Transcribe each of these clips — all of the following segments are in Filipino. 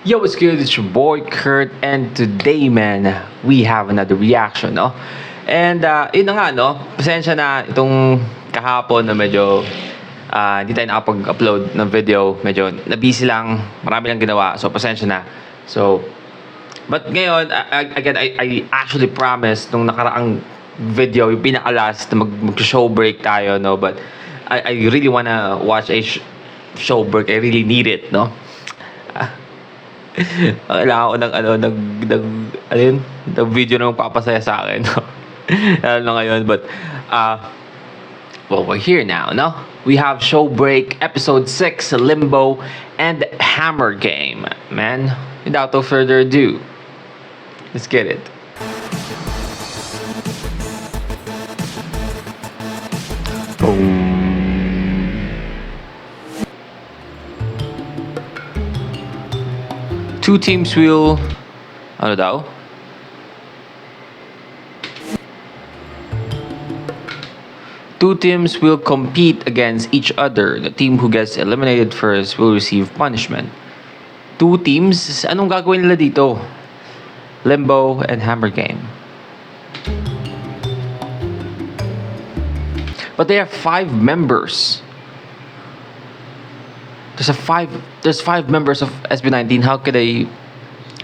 Yo, what's good? It's your boy Kurt, and today, man, we have another reaction, no? And yun na nga, no? Pasensya na itong kahapon na medyo hindi tayo nakapag-upload ng video. Medyo na-busy lang, marami lang ginawa. So, pasensya na. So, but ngayon, again, I actually promised nung nakaraang video, yung pinaka-last na mag-show break tayo, no? But I really wanna watch a show break. I really need it, no? Kailangan ko ng video na magpapasaya sa akin. No? Lalo na ngayon. But, well, we're here now, no? We have Show Break, Episode 6, Limbo, and Hammer Game. Man, without no further ado, let's get it. Boom. Two teams will... Ano daw? Two teams will compete against each other. The team who gets eliminated first will receive punishment. Two teams? Anong gagawin nila dito? Limbo and Hammer Game. But they have 5 members. There's five members of SB19. How could they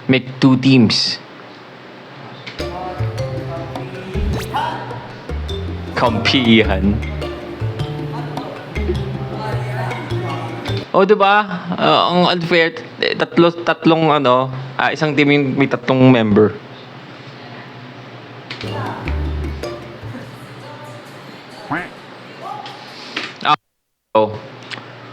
make 2 teams? Kampihan. Oh, diba? Ang unfair. Tatlong isang team yung may 3 member. Oh,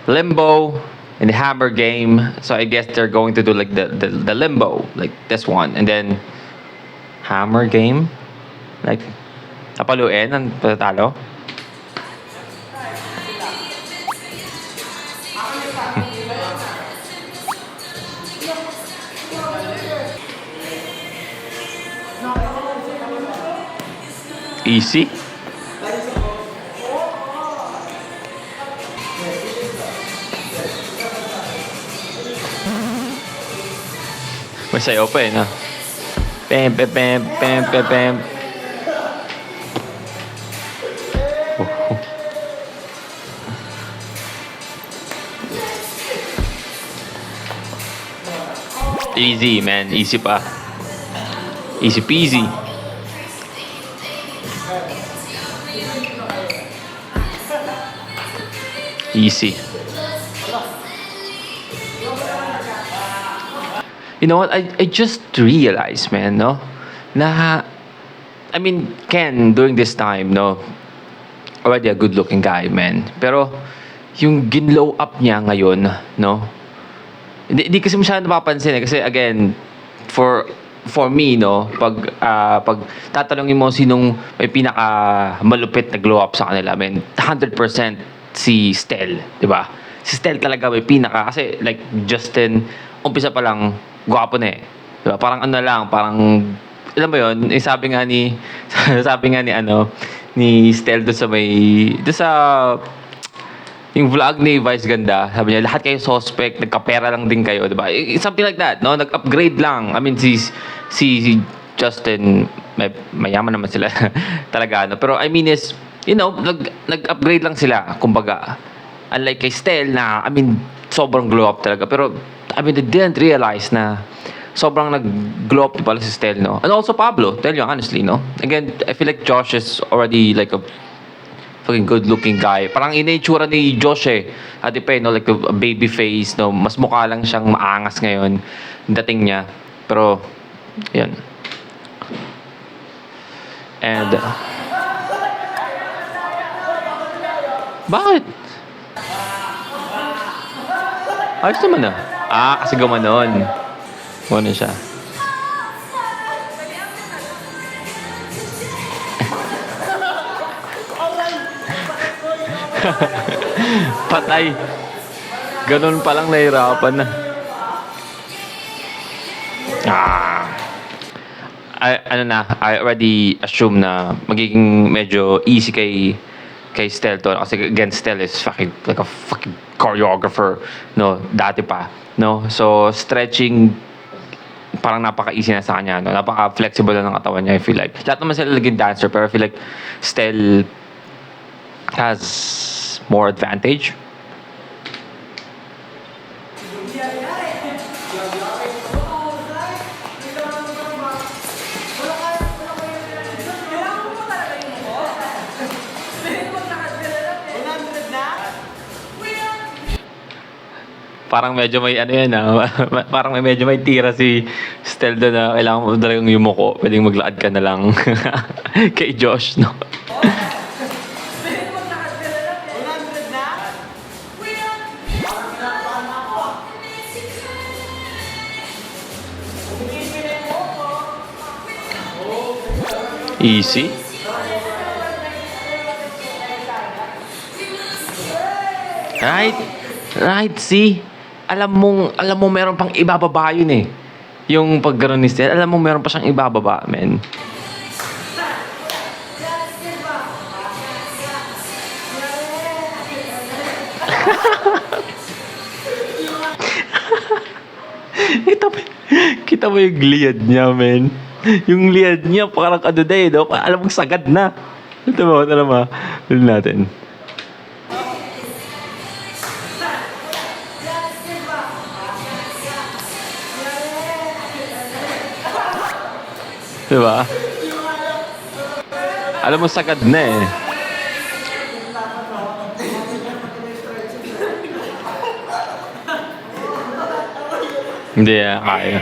Limbo and the Hammer Game. So I guess they're going to do like the Limbo, like this one, and then Hammer Game, like napaluin ang patatalo. Easy. May sayo pa no? Pam, pam, pam, pam, pam, pam. Easy, man. Easy pa. Easy peasy. Easy. You know what? I just realized, man, no? I mean, Ken, during this time, no? Already a good-looking guy, man. Pero, yung ginlow up niya ngayon, no? Hindi kasi masyadong napapansin eh. Kasi, again, for me, no? Pag tatanungin mo sinong may pinaka malupit na glow up sa kanila, man, 100% si Stel, di ba? Si Stel talaga may pinaka, kasi like Justin, umpisa pa lang, gwapo na eh. Diba? Parang parang, alam mo yun, sabi nga ni Stel doon sa yung vlog ni Vice Ganda, sabi niya, lahat kayo suspect, nagkapera lang din kayo, diba? Something like that, no? Nag-upgrade lang. I mean, si Justin, mayaman naman sila talaga, no? Pero I mean is, you know, nag-upgrade lang sila, kumbaga. Unlike kay Stel na, I mean, sobrang glow up talaga. Pero, I mean, they didn't realize na sobrang nag-glow up pala si Stel, no? And also Pablo, tell you honestly, no? Again, I feel like Josh is already like a fucking good-looking guy. Parang ina-itsura ni Josh eh. Ati pa, no? Like a baby face, no? Mas mukha lang siyang maangas ngayon. Dating niya. Pero, yun. And, bakit? Ayos naman ah. Kasi gumanon. Gumanon siya. Patay. Ganon pa lang nahirapan na. I already assume na magiging medyo easy kay Stel to. Kasi again, Stel is fucking like a fucking choreographer, no, dati pa. No? So, stretching, parang napaka-easy na sa kanya. No? Napaka-flexible na ng katawan niya, I feel like. Lahat naman sila naging dancer, pero I feel like Stel has more advantage. Parang medyo may ano yan parang medyo may tira si Stel doon na kailangan mo talagang yumuko. Pwedeng maglaad ka na lang kay Josh, no? Easy. Right? Right, see? Alam mo meron pang ibababa yun eh. Yung pagganon ni Stel, alam mo meron pa siyang ibababa, men. kita mo yung liad niya, men. Yung liad niya, parang ano na eh, no? Alam mo, sagad na. Ito mo. Ulit natin. Diba? Alam mo, sagad na eh. Hindi kaya.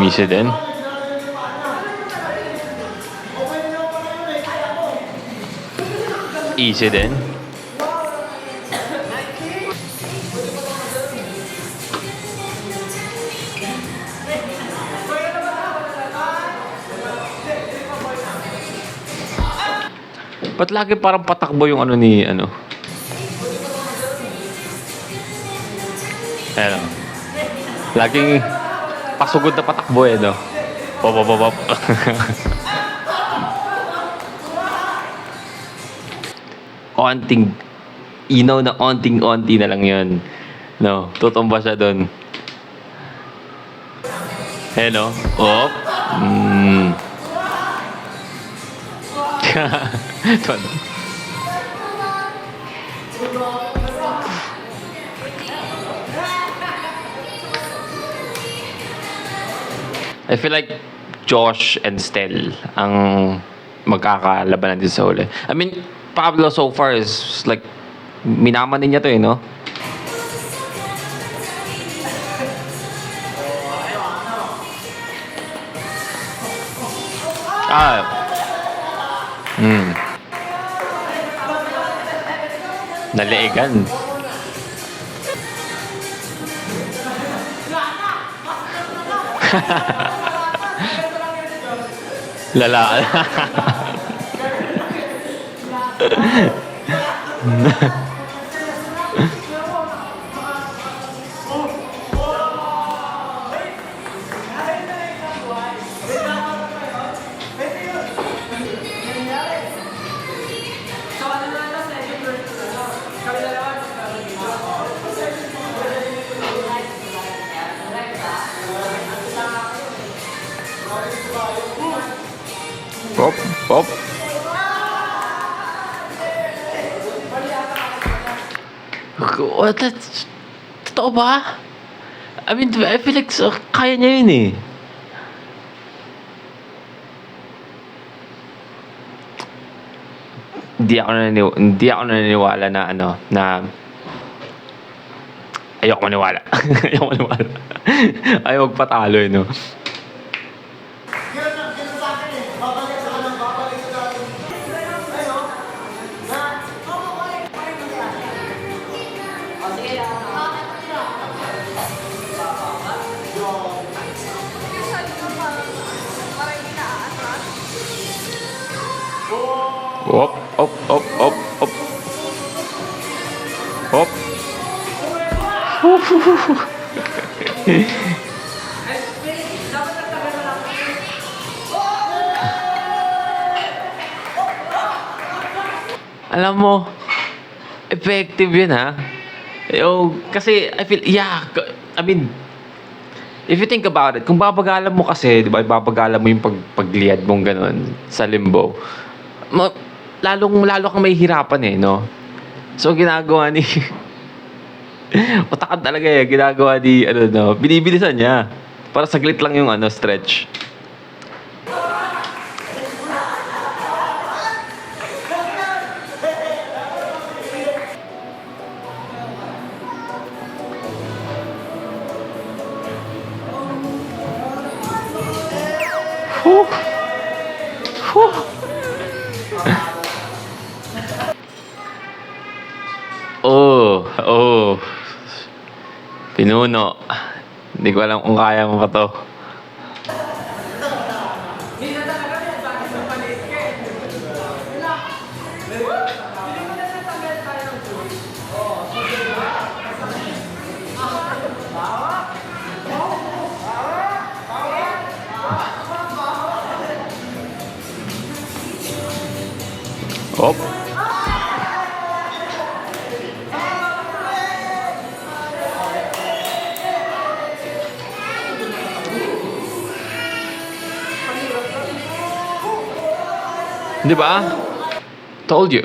Easy din. Easy din. Ba't lagi parang patakbo yung ano ni ano? Ayan. Laging pasugod na patakbo eh, no? Pop. Onting, inaw na onting-onti na lang yun. No? Tutumba siya doon. Eh, no? Op. Tuwan. I feel like Josh and Stel ang magkakalabanan din sa huli. I mean, Pablo so far is like, minaman din niya to eh, no? Naliigan. Lala. Pop. What? Totoo ba? I mean, I feel like kaya niya yun eh. Hindi ako naniniwala na ayoko maniwala. Ayaw magpatalo eh, no? Op, op, op, op, op. Op. Alam mo, effective yun ha. Yung, kasi, I feel, yeah, I mean, if you think about it, kung babagalan mo kasi, di ba, babagalan mo yung pagliad mong ganun sa limbo, ma, lalo kang may hirapan eh, no? So, ginagawa ni, utakan talaga eh, ginagawa ni, ano, no, binibilisan niya. Para saglit lang yung, ano, stretch. Whew. Whew. Oh, oh. Pinuno. Hindi ko alam kung kaya mo pa to. Op. Di ba? Told you.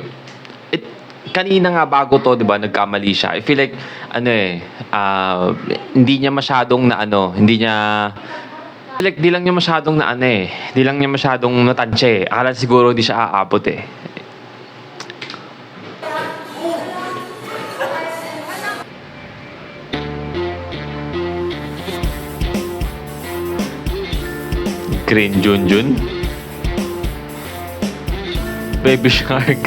Kanina nga bago to, di ba, nagkamali siya. I feel like, ano eh, hindi niya masyadong na ano, hindi niya, I feel like, di lang niya masyadong na ano eh, di lang niya masyadong natansya eh. Akala siguro di siya aabot eh. Green Junjun. Baby Shark.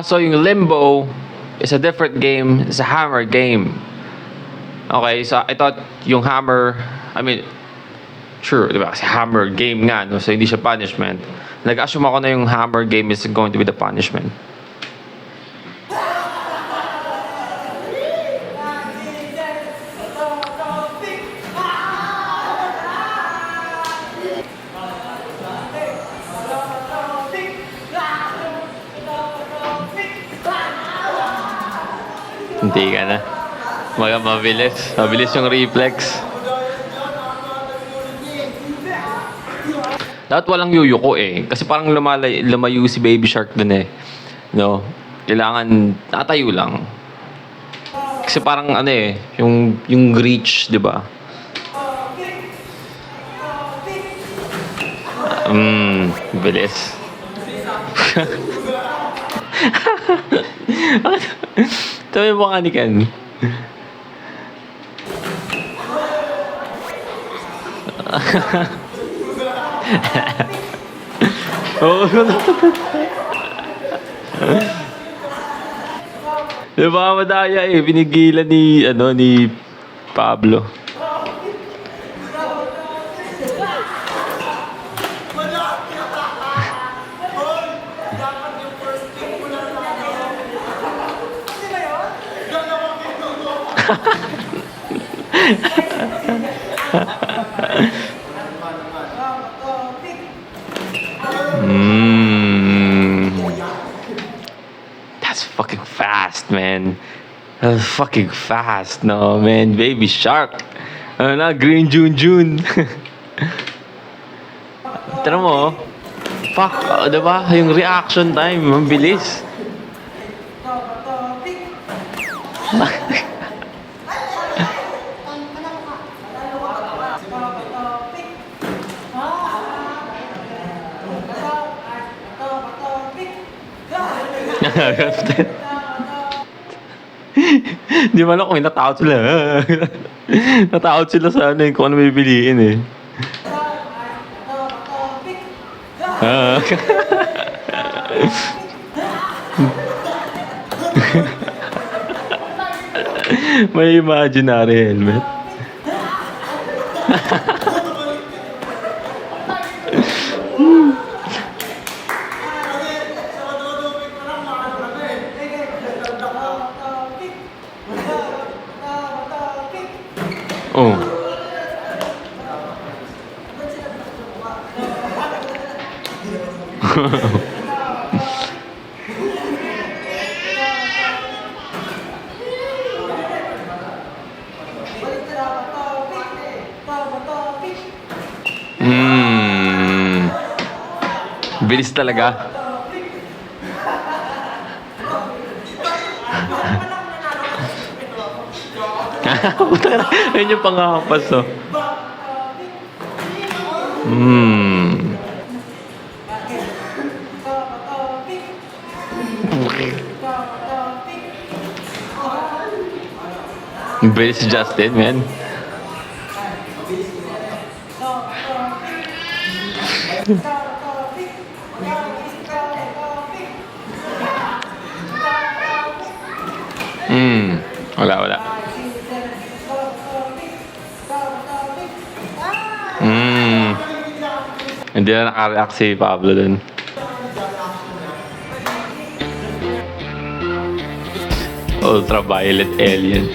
So yung Limbo is a different game. It's a hammer game. Okay, so I thought yung hammer, I mean, sure, di ba? Kasi hammer game nga, no? So hindi siya punishment. Nag-assume ako na yung hammer game is going to be the punishment. Hindi ka na. Mabilis. Mabilis yung reflex. Dapat walang yuyuko eh. Kasi parang lumayo si Baby Shark dun eh. No? Kailangan tatayo lang. Kasi parang ano eh, yung reach, di ba? Bilis. Sabi mo ka ni Ken. Oo. Diba madaya eh. Binigilan ni Pablo. That's fucking fast, man. That's fucking fast. No, man. Baby Shark. Ano na? Green Junjun. Tara mo. Fuck. Diba? Yung reaction time. Ang bilis. Di ba kung natakot sila. Natakot sila sa ano kung ano may biliin eh. May imaginary helmet. Hmm. Bilis talaga. Puta na, ayun yung pangapas, oh. Hmm. Bilis si Justin, man. Hmm. Wala. Hmm. Hindi na nakareact si Pablo dun. Ultraviolet alien.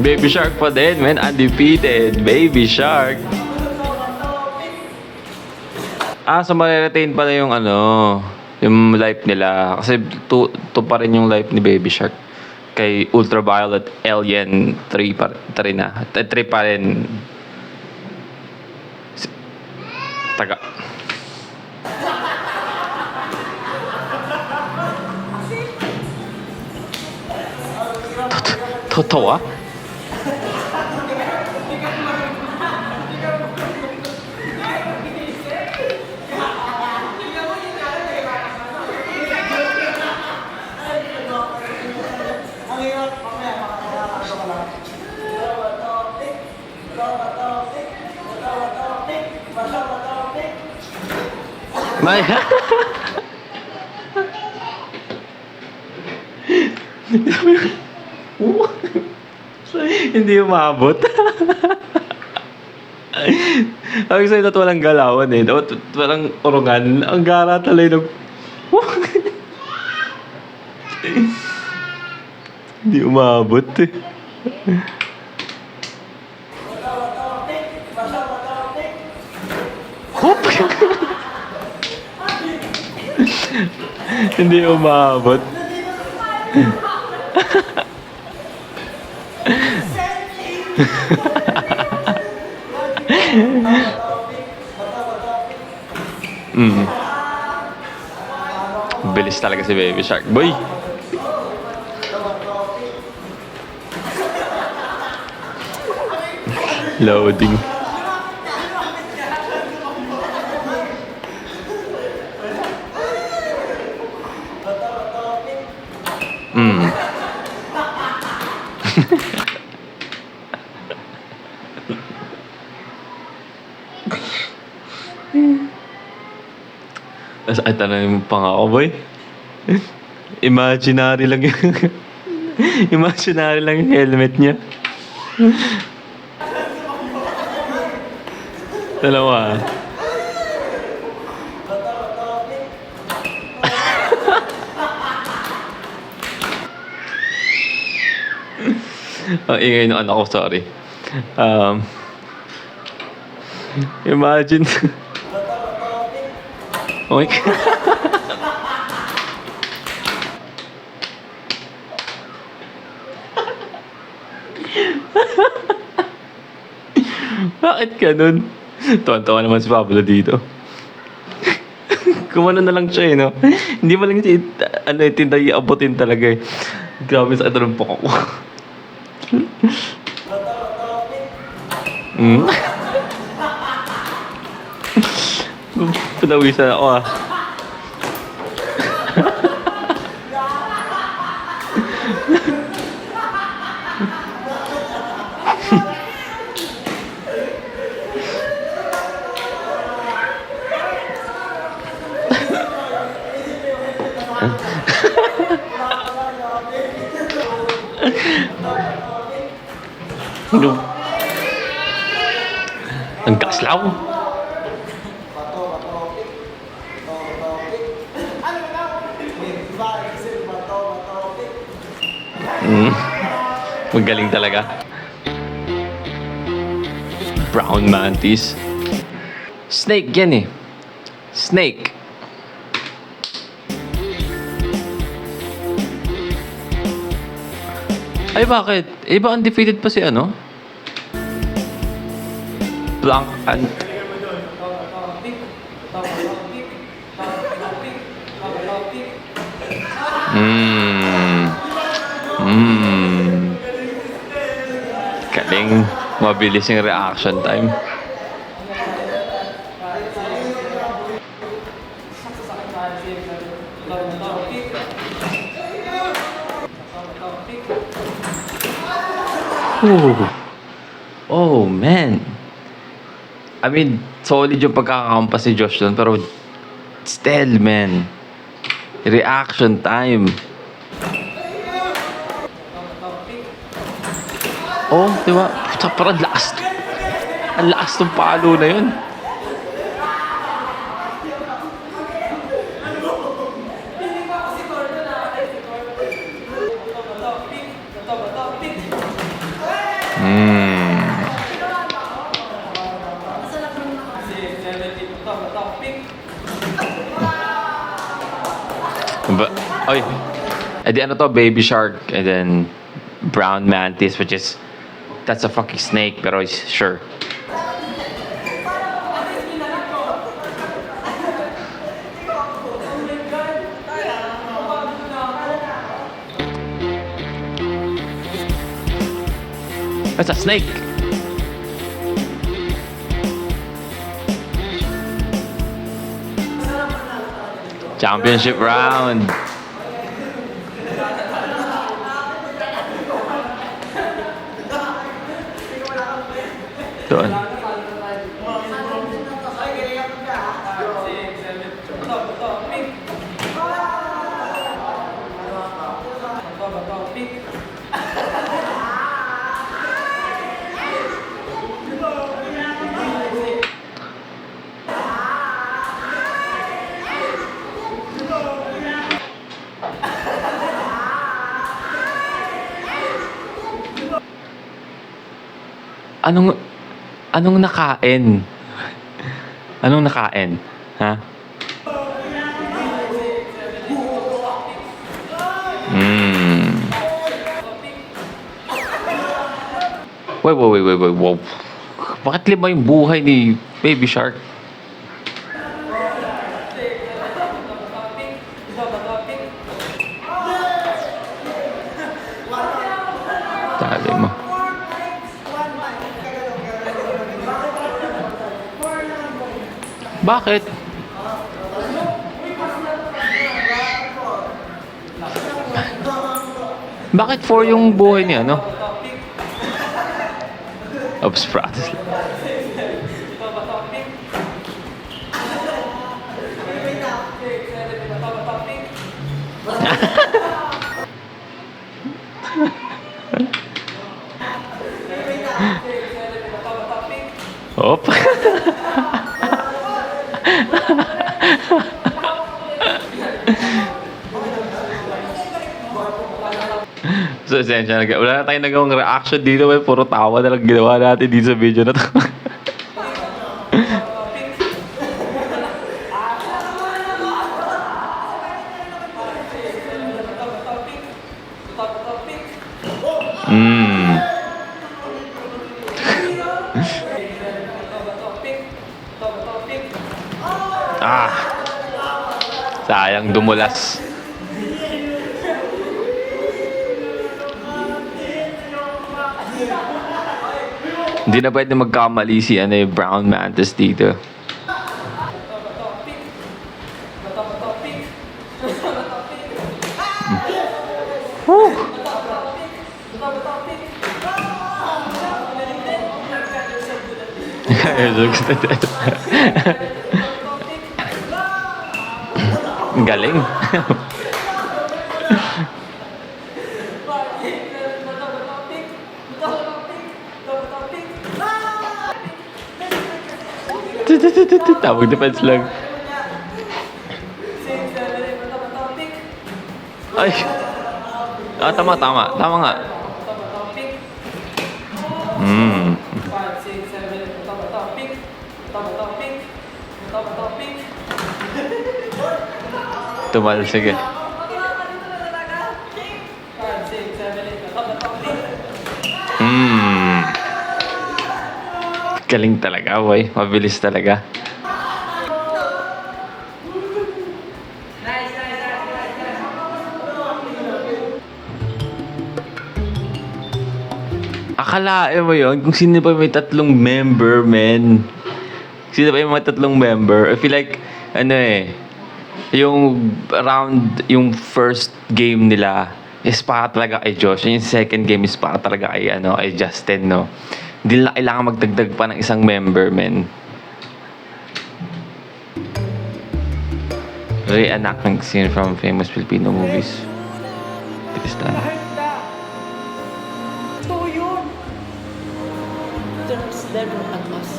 Baby Shark pa din, man. Undefeated. Baby Shark. So mariretain pala yung yung life nila. Kasi to pa rin yung life ni Baby Shark. Kay Ultraviolet Alien 3 na. 3 pa rin. Taga. Totoo ah? May hindi umabot. Sabi sa'yo dapat walang galawan eh. Dapat walang urungan. Ang gara talaga ng... Hindi umabot eh. Hop! Hindi umabot. Bilis talaga si Baby Shark. Boy! Loading. Ay, tanong pa nga ako, boy. Imaginary lang yung... Imaginary lang yung helmet niya. Dalawa. Ang ingay ng anak ko, sorry. Imagine. Oh my God. Bakit ganun? Tuwan-tuwa naman si Pablo dito. Kumano na lang siya eh, no? Hindi mo lang tinday abutin talaga eh. Grabe sa ng poko ko. Pinawisan ako ah. Ang kaslaw. Magaling talaga. Brown mantis. Snake yan eh. Snake. Ay, bakit? Eh, ba undefeated pa si ano? Blank and... Galing. Mabilis yung reaction time. Ooh. Oh, man. I mean, solid yung pagkakakampas ni Josh doon, pero still, man. Reaction time. Oh, di ba? Parang lakas. Ang lakas ng palo na yun. But, oy, and then ano to, baby shark, and then brown mantis, which is, that's a fucking snake, pero sure. That's a snake. Championship round. Doon. Anong nakain? Anong nakain? Ha? Wait. Wow. Bakit 5 yung buhay ni Baby Shark? Tali mo. Bakit? Bakit 4 yung buhay niya, no? Oops, practice. Op. So, esensya na. Wala na tayong nagawang reaction dito. May puro tawa na lang ginawa natin dito sa video na to. Sayang, dumulas. Hindi na pwede magkamali si brown mantis dito. Galing. Tawag defense lang. Ay. Tama nga. Tumal, sige. Galing talaga, boy. Mabilis talaga. Akalain mo yun kung sino pa may tatlong member, men. Sino pa yung mga tatlong member? I feel like, yung yung first game nila is para talaga kay Josh. Yung second game is para talaga kay, kay Justin, no? Hindi nila kailangan magdagdag pa ng isang member, men. Reenactment scene from famous Filipino movies. Tristan. There's never an us.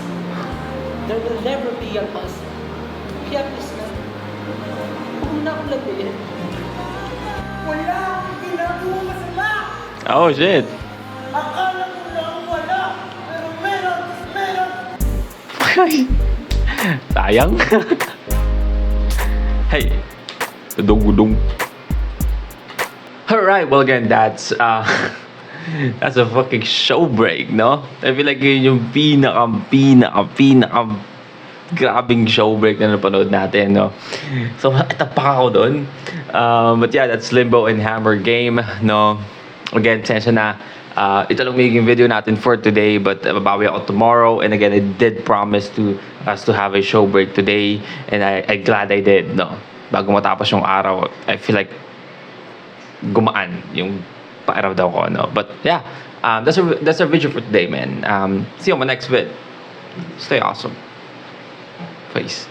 There will never be an us. Kaya please na, huwag mo na akong labihin. Wala akong ginagawa masama! Oh, shit. Akala ko lang wala, pero meron. Sayang. Hey. Gudong. Alright, well again, that's a fucking show break, no? I feel like yun yung pinaka grabing show break na napanood natin, no? So, tapak ako dun. But yeah, that's Limbo and Hammer game, no? Again, sensya na, ito lang magiging video natin for today, but babawi ako tomorrow. And again, I did promise to us to have a show break today, and I glad I did, no? Bago matapos yung araw, I feel like gumaan yung pakiramdam ko, no? But yeah, that's our video for today, man. See you on my next vid. Stay awesome. Peace.